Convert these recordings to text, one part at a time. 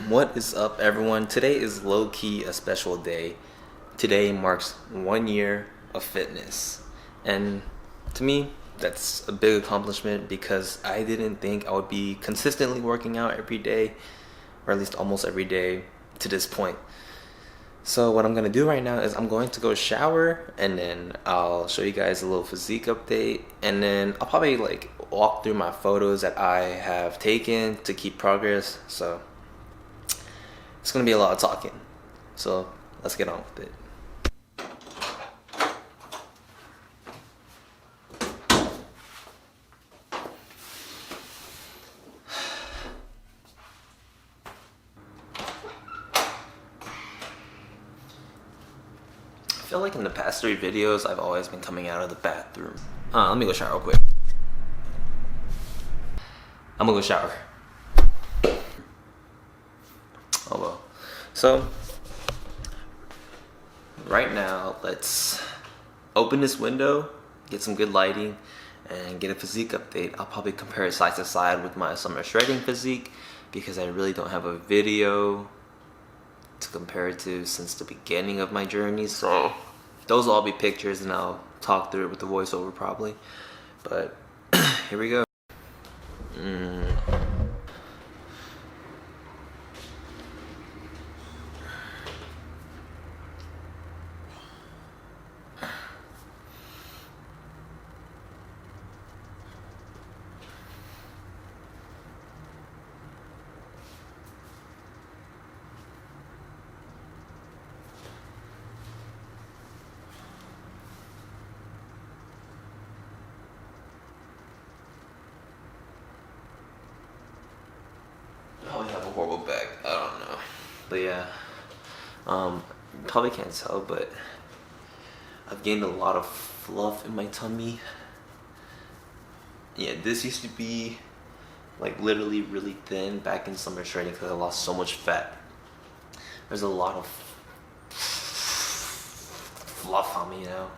What is up, everyone? Today is low-key a special day. Today marks 1 year of fitness. And to me, that's a big accomplishment because I didn't think I would be consistently working out every day, or at least almost every day to this point. So what I'm gonna do right now is I'm going to go shower and then I'll show you guys a little physique update, and then I'll probably like walk through my photos that I have taken to keep progress. So it's gonna be a lot of talking. So let's get on with it. I feel like in the past 3 videos, I've always been coming out of the bathroom. Let me go shower real quick. I'm gonna go shower. Oh well. So, right now, let's open this window, get some good lighting, and get a physique update. I'll probably compare it side to side with my summer shredding physique because I really don't have a video to compare it to since the beginning of my journey. So those will all be pictures and I'll talk through it with the voiceover probably. But here we go. Probably have a horrible back. I don't know. But yeah. Probably can't tell, but I've gained a lot of fluff in my tummy. Yeah, this used to be like literally really thin back in summer shredding because I lost so much fat. There's a lot of fluff on me now.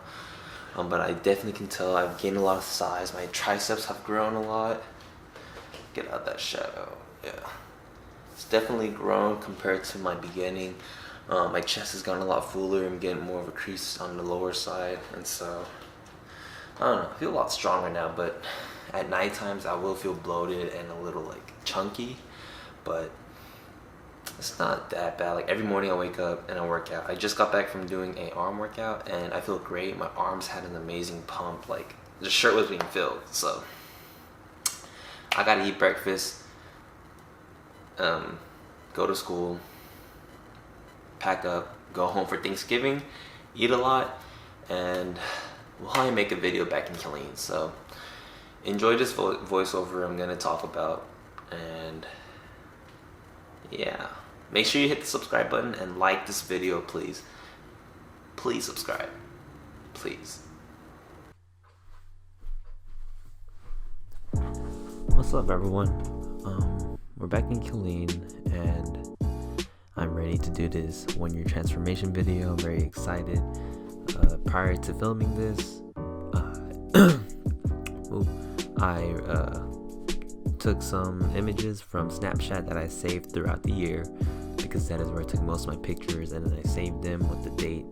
But I definitely can tell I've gained a lot of size. My triceps have grown a lot. Get out that shadow. Yeah. It's definitely grown compared to my beginning. My chest has gotten a lot fuller. I'm getting more of a crease on the lower side, and so I don't know. I feel a lot stronger now, but at night times I will feel bloated and a little like chunky, but it's not that bad. Like every morning I wake up and I work out. I just got back from doing a arm workout and I feel great. My arms had an amazing pump. Like the shirt was being filled. So I gotta eat breakfast. Go to school, pack up, go home for Thanksgiving, eat a lot, and we'll probably make a video back in Killeen. So enjoy this voiceover I'm gonna talk about, and yeah, make sure you hit the subscribe button and like this video, please. Please subscribe, please. What's up, everyone? We're back in Killeen and I'm ready to do this 1 year transformation video. I'm very excited. Prior to filming this, I took some images from Snapchat that I saved throughout the year because that is where I took most of my pictures, and then I saved them with the date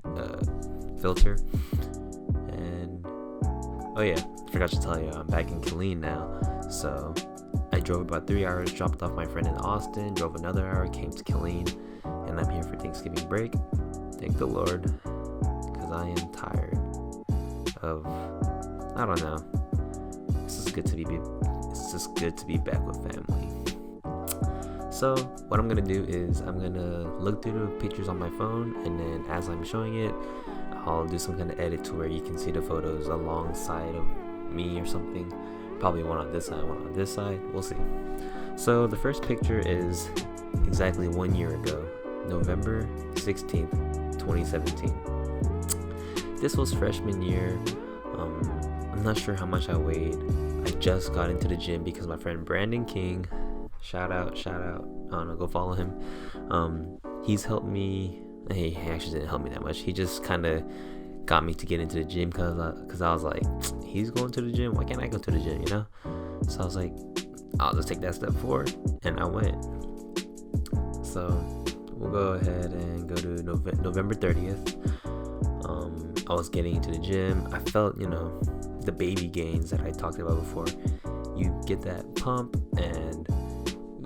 filter. And oh yeah, forgot to tell you, I'm back in Killeen now. So I drove about 3 hours, dropped off my friend in Austin, drove another hour, came to Killeen, and I'm here for Thanksgiving break. Thank the Lord, because I am tired of, I don't know. It's just good to be back with family. So what I'm gonna do is I'm gonna look through the pictures on my phone, and then as I'm showing it, I'll do some kind of edit to where you can see the photos alongside of me or something. Probably one on this side, one on this side. We'll see. So the first picture is exactly 1 year ago, November 16th, 2017. This was freshman year. I'm not sure how much I weighed. I just got into the gym because my friend Brandon King, shout out, I don't know, go follow him. He's helped me. He actually didn't help me that much. He just kind of got me to get into the gym because I was like, he's going to the gym, why can't I go to the gym, you know? So I was like, I'll just take that step forward, and I went. So we'll go ahead and go to November 30th. I was getting into the gym. I felt, the baby gains that I talked about before. You get that pump and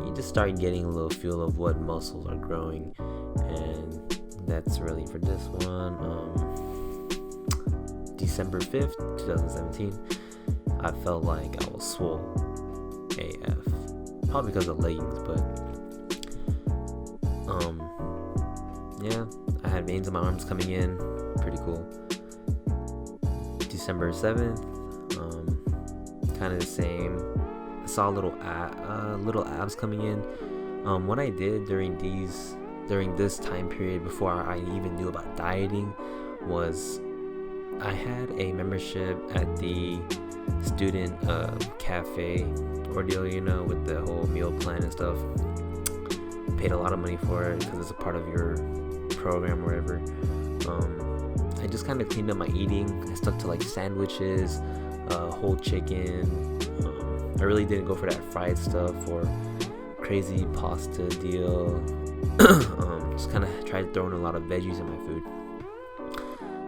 you just start getting a little feel of what muscles are growing. And that's really for this one. December 5th, 2017, I felt like I was swole AF. Probably because of leggings, but yeah, I had veins in my arms coming in. Pretty cool. December 7th, kind of the same. I saw little abs coming in. What I did during this time period before I even knew about dieting was I had a membership at the student cafe ordeal, with the whole meal plan and stuff. Paid a lot of money for it because it's a part of your program or whatever. I just kind of cleaned up my eating. I stuck to like sandwiches, whole chicken. I really didn't go for that fried stuff or crazy pasta deal. Just kind of tried throwing a lot of veggies in my food.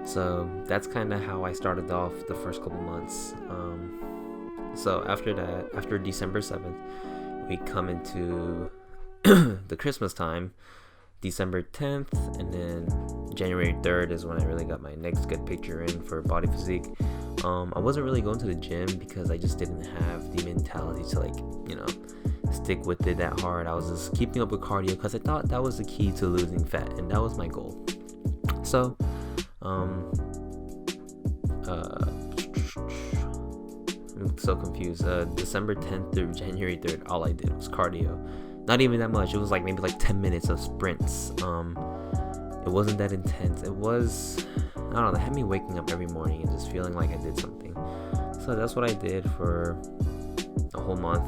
So that's kind of how I started off the first couple months. So after that, after December 7th, we come into the Christmas time, December 10th, and then January 3rd is when I really got my next good picture in for Body Physique. I wasn't really going to the gym because I just didn't have the mentality to stick with it that hard. I was just keeping up with cardio because I thought that was the key to losing fat, and that was my goal. So I'm so confused. December 10th through January 3rd, all I did was cardio. Not even that much. It was like maybe 10 minutes of sprints. It wasn't that intense. It was, I don't know, they had me waking up every morning and just feeling like I did something. So that's what I did for a whole month.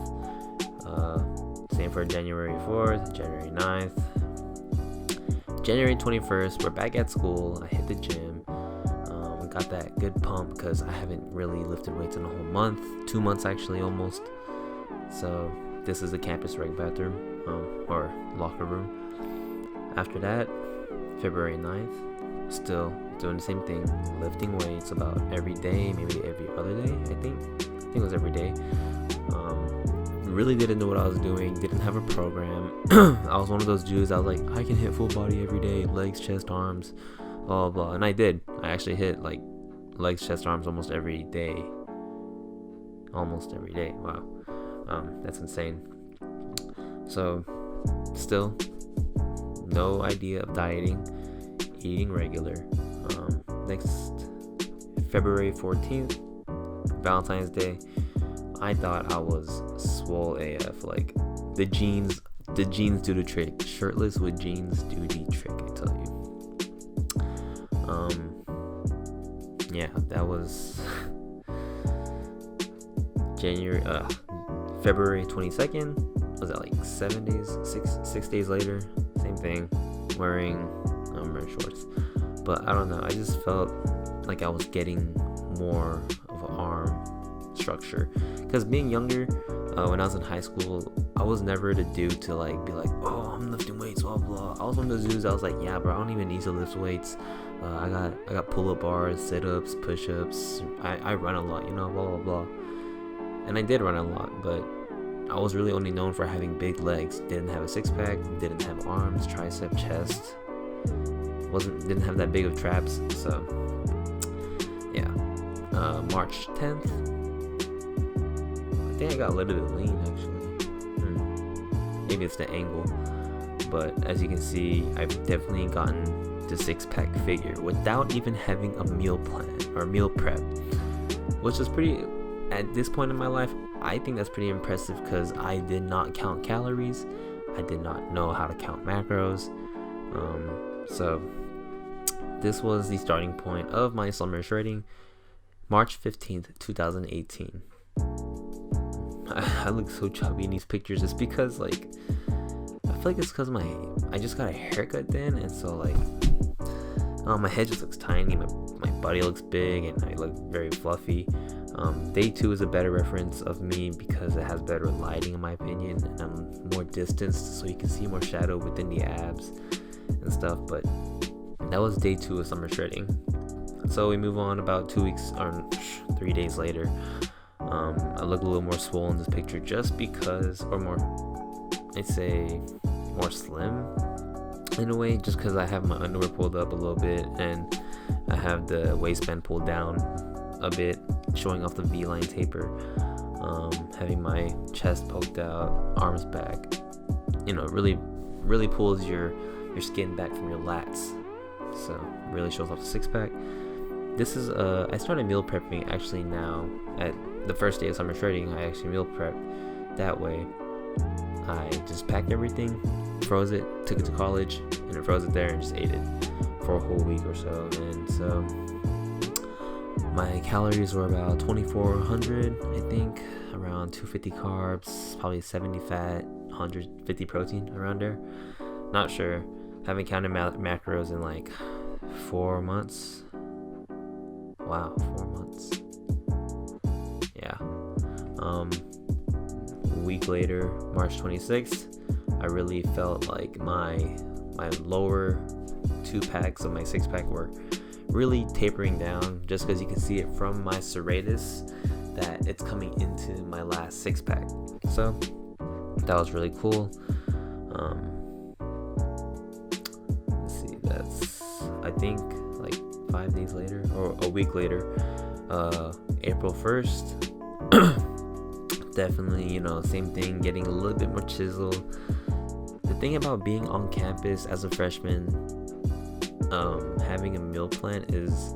Same for January 4th, January 9th. January 21st, we're back at school. I hit the gym. Got that good pump because I haven't really lifted weights in a whole month. 2 months actually, almost. So this is the campus rec bathroom, or locker room. After that, February 9th, still doing the same thing, lifting weights about every day, maybe every other day, I think it was every day. Really didn't know what I was doing, didn't have a program. I was one of those dudes, I was like, I can hit full body every day, legs, chest, arms, blah, blah, blah. And I did. I actually hit legs, chest, arms almost every day. Wow. That's insane. So still no idea of dieting, eating regular. Next February 14th, Valentine's Day, I thought I was swole AF. Like the jeans do the trick. Shirtless with jeans do the trick, I tell you. Yeah, that was February 22nd. Was that like 7 days, six days later? Same thing, wearing shorts. But I don't know, I just felt like I was getting more of an arm structure. Because being younger, when I was in high school, I was never the dude to be like, oh, I'm lifting weights, blah blah. I was one of those dudes that was like, yeah, bro, I don't even need to lift weights. I got pull-up bars, sit-ups, push-ups. I run a lot, blah blah blah. And I did run a lot, but I was really only known for having big legs. Didn't have a six-pack, didn't have arms, tricep, chest. Didn't have that big of traps. So yeah. March 10th. I think I got a little bit lean actually. Maybe it's the angle. But as you can see, I've definitely gotten the six-pack figure without even having a meal plan or meal prep, which is pretty, at this point in my life, I think that's pretty impressive because I did not count calories. I did not know how to count macros. So this was the starting point of my summer shredding, March 15th, 2018. I look so chubby in these pictures. It's because I feel like it's because I just got a haircut then, and so my head just looks tiny, my body looks big, and I look very fluffy. Day 2 is a better reference of me because it has better lighting in my opinion, and I'm more distanced so you can see more shadow within the abs and stuff. But that was day 2 of summer shredding. So we move on about 2 weeks or 3 days later. I look a little more swollen in this picture just because, or more, I'd say more slim in a way, just because I have my underwear pulled up a little bit and I have the waistband pulled down a bit, showing off the V-line taper, having my chest poked out, arms back, really pulls your skin back from your lats, so really shows off the six-pack. This is I started meal prepping actually now. At the first day of summer shredding, I actually meal prepped that way. I just packed everything, froze it, took it to college, and then froze it there and just ate it for a whole week or so. And so my calories were about 2,400, I think, around 250 carbs, probably 70 fat, 150 protein, around there. Not sure. Haven't counted macros in like 4 months. Wow, 4 months. Yeah. A week later, March 26th, I really felt like my lower 2 packs of my 6-pack were really tapering down, just because you can see it from my serratus that it's coming into my last 6-pack. So that was really cool. Let's see, that's I think like 5 days later or a week later, April 1st. Definitely, same thing, getting a little bit more chiseled. The thing about being on campus as a freshman, having a meal plan is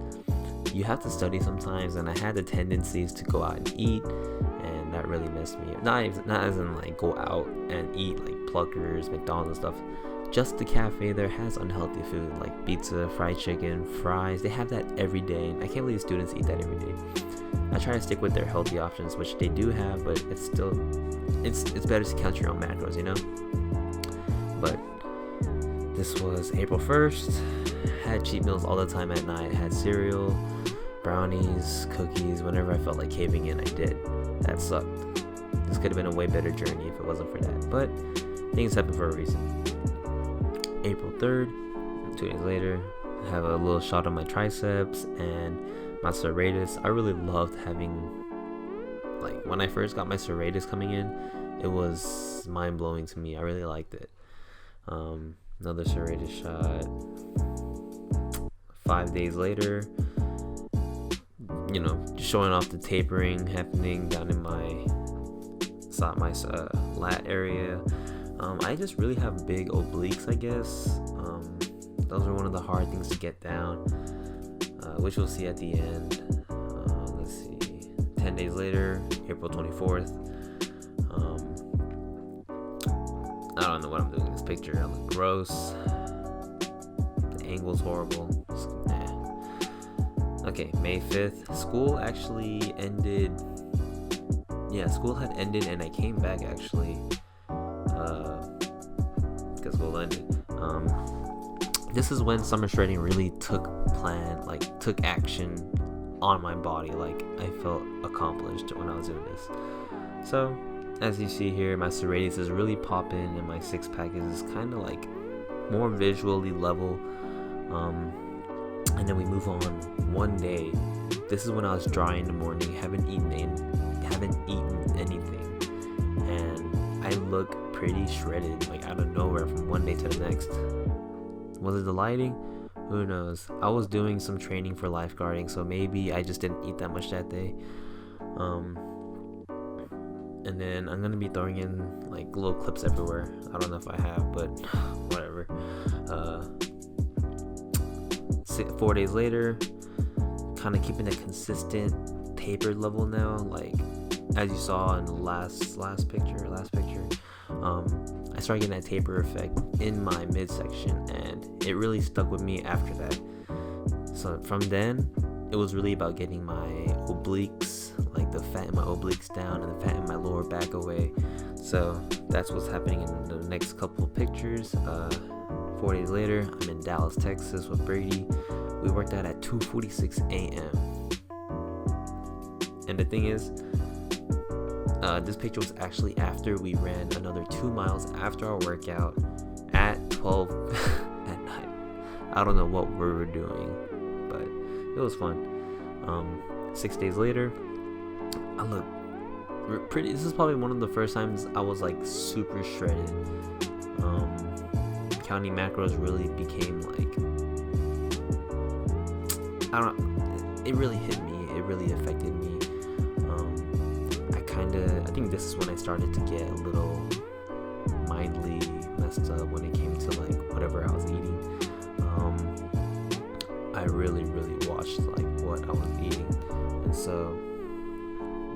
you have to study sometimes, and I had the tendencies to go out and eat, and that really messed me up. Not as in like go out and eat like Pluckers, McDonald's and stuff. Just the cafe there has unhealthy food like pizza, fried chicken, fries. They have that every day, and I can't believe students eat that every day. I try to stick with their healthy options, which they do have, but it's still it's better to count your own macros, But this was April 1st. Had cheat meals all the time at night. Had cereal, brownies, cookies. Whenever I felt like caving in, I did. That sucked. This could have been a way better journey if it wasn't for that. But things happen for a reason. April 3rd, 2 days later, I have a little shot on my triceps and my serratus. I really loved having, like, when I first got my serratus coming in, it was mind-blowing to me. I really liked it. Another serratus shot. 5 days later, showing off the tapering happening down in my lat area. I just really have big obliques, I guess. Those are one of the hard things to get down, which we'll see at the end. Let's see. 10 days later, April 24th. I don't know what I'm doing in this picture. I look gross. The angle's horrible. Okay, May 5th. School actually ended. Yeah, school had ended, and I came back actually. Because school ended. This is when summer shredding really took action on my body. Like, I felt accomplished when I was doing this. So, as you see here, my serratus is really popping, and my 6-pack is kind of like more visually level. And then we move on. One day, this is when I was dry in the morning, haven't eaten anything, and I look pretty shredded, like out of nowhere from one day to the next. Was it the lighting? Who knows? I was doing some training for lifeguarding, so maybe I just didn't eat that much that day. And then I'm gonna be throwing in like little clips everywhere. I don't know if I have, but whatever. 4 days later, kind of keeping a consistent tapered level now. Like, as you saw in the last picture, I started getting that taper effect in my midsection, and it really stuck with me after that. So from then, it was really about getting my obliques, like the fat in my obliques down and the fat in my lower back away. So that's what's happening in the next couple of pictures. 4 days later, I'm in Dallas, Texas with Brady. We worked out at 2:46 a.m. And the thing is, this picture was actually after we ran another 2 miles after our workout at 12 at night. I don't know what we were doing, but it was fun. 6 days later, I look pretty. This is probably one of the first times I was like super shredded. Counting macros really became like, it really hit me. It really affected me. I think this is when I started to get a little mildly messed up when it came to like whatever I was eating. I really watched like what I was eating, and so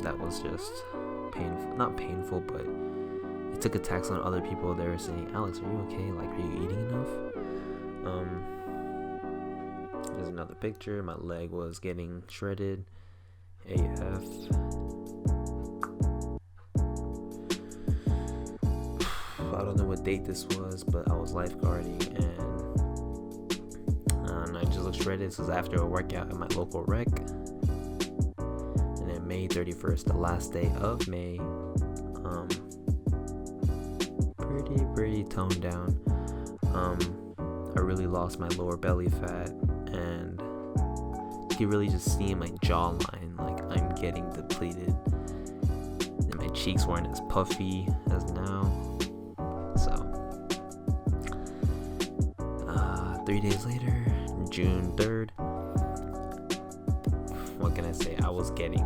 that was just painful. Not painful, but it took a tax on other people. They were saying, "Alex, are you okay? Like, are you eating enough?" There's another picture. My leg was getting shredded AF. I don't know what date this was, but I was lifeguarding and I just looked shredded. This was after a workout at my local rec. And then May 31st, the last day of May, pretty toned down. I really lost my lower belly fat, and you can really just see in my jawline, like I'm getting depleted, and my cheeks weren't as puffy as now. So 3 days later, June 3rd, what can I say? I was getting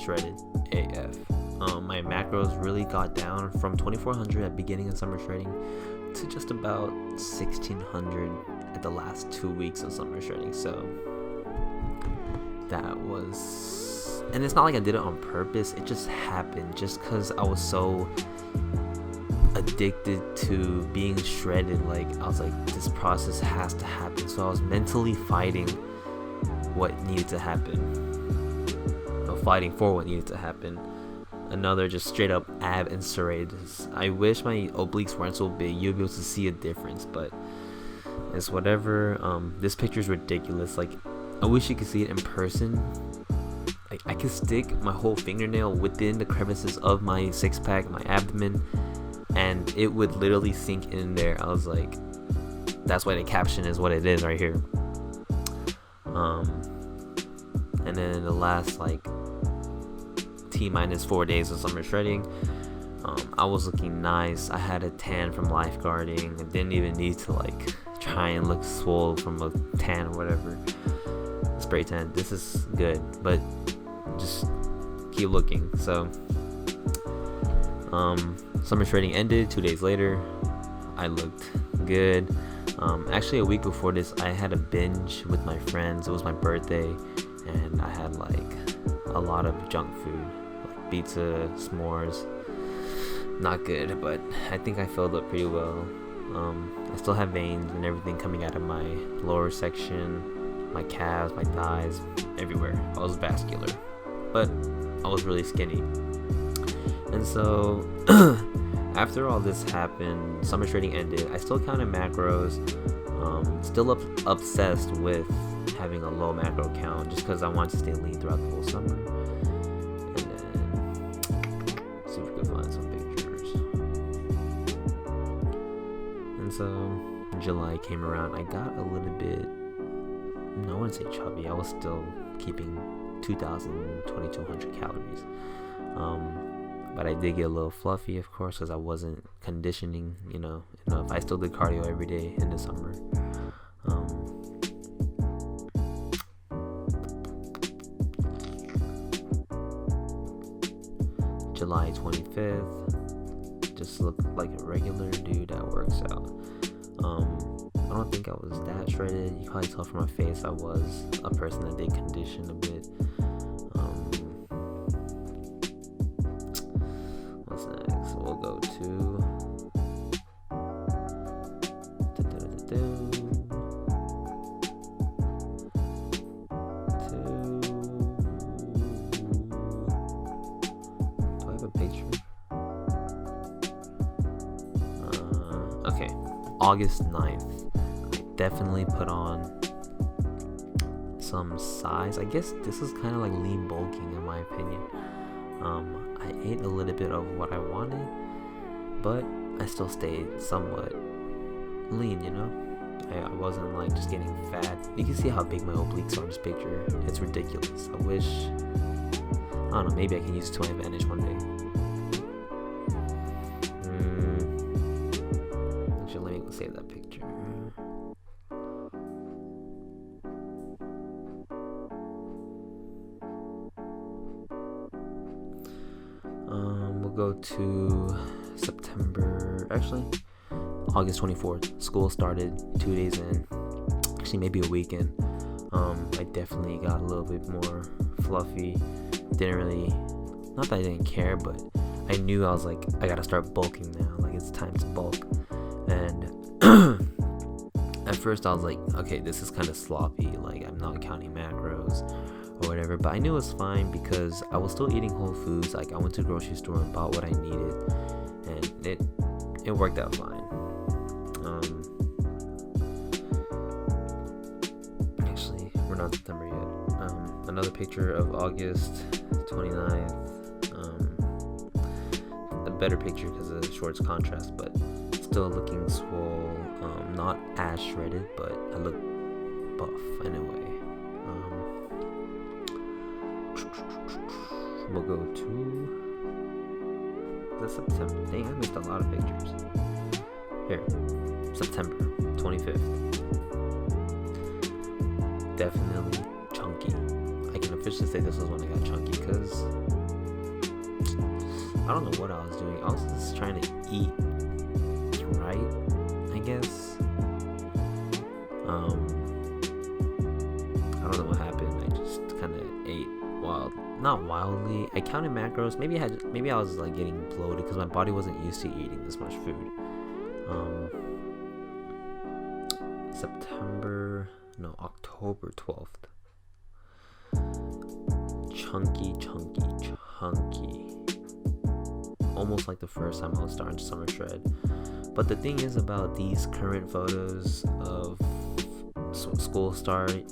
shredded AF. My macros really got down from 2400 at beginning of summer shredding to just about 1600 at the last 2 weeks of summer shredding. So that was, and it's not like I did it on purpose, it just happened just because I was so addicted to being shredded. Like, I was like, this process has to happen. So I was mentally fighting what needed to happen, or fighting for what needed to happen. Another just straight up ab and serratus. I wish my obliques weren't so big. You'll be able to see a difference, but it's whatever. This picture is ridiculous. Like, I wish you could see it in person. Like, I could stick my whole fingernail within the crevices of my six pack, my abdomen, and it would literally sink in there. I was like, that's why the caption is what it is right here. And then in the last like T-4 days of summer shredding, I was looking nice. I had a tan from lifeguarding. I didn't even need to like try and look swole from a tan or whatever. Spray tan. This is good, but just keep looking. So summer shredding ended 2 days later. I looked good. Actually, a week before this, I had a binge with my friends. It was my birthday, and I had like a lot of junk food, like pizza, s'mores. Not good, but I think I filled up pretty well. I still have veins and everything coming out of my lower section, my calves, my thighs, everywhere. I was vascular, but I was really skinny. And so after all this happened, summer shredding ended. I still counted macros, still obsessed with having a low macro count just because I wanted to stay lean throughout the whole summer. And then see if we could find some pictures. And so July came around. I got a little bit, I wouldn't say chubby. I was still keeping 2,200 calories. But I did get a little fluffy, of course, because I wasn't conditioning, enough. I still did cardio every day in the summer. July 25th, just looked like a regular dude that works out. I don't think I was that shredded. You can probably tell from my face I was a person that did condition a bit. What's next? We'll go to do I have a picture? Okay, August 9th. Definitely put on some size. I guess this is kind of like lean bulking in my opinion. I ate a little bit of what I wanted, but I still stayed somewhat lean, you know? I wasn't like just getting fat. You can see how big my obliques are in this picture. It's ridiculous. I wish, I don't know, maybe I can use it to my advantage one day. Actually, let me go save that picture. We'll go to September, actually August 24th. School started 2 days in, actually maybe a weekend. I definitely got a little bit more fluffy. Didn't really, not that I didn't care, but I knew I was like, I gotta start bulking now, like it's time to bulk. And at first I was like, okay, this is kind of sloppy, like I'm not counting macros or whatever, but I knew it was fine because I was still eating whole foods. Like I went to the grocery store and bought what I needed, and it worked out fine. Actually, we're not September yet. Another picture of August 29th. A better picture because of the shorts contrast, but still looking swole. Not as shredded, but I look buff anyway. We'll go to the September. Dang, I missed a lot of pictures. Here, September 25th. Definitely chunky. I can officially say this was when I got chunky because I don't know what I was doing. I was just trying to eat right, I guess. I don't know what happened. I just kind of ate not wildly. I counted macros. Maybe I was like getting bloated because my body wasn't used to eating this much food. October 12th. Chunky. Almost like the first time I was starting summer shred. But the thing is about these current photos of school starting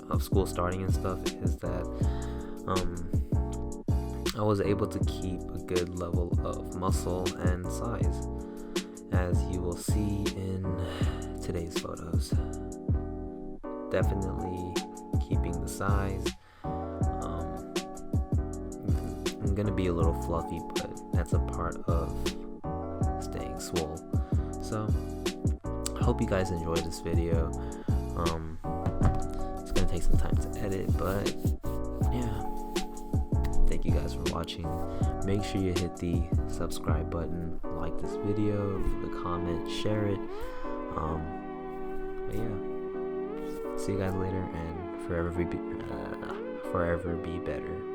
and stuff is that I was able to keep a good level of muscle and size, as you will see in today's photos. Definitely keeping the size. I'm gonna be a little fluffy, but that's a part of staying swole. So I hope you guys enjoyed this video. It's gonna take some time to edit, but yeah, thank you guys for watching. Make sure you hit the subscribe button, like this video, leave a comment, share it. But yeah, see you guys later, and forever be better.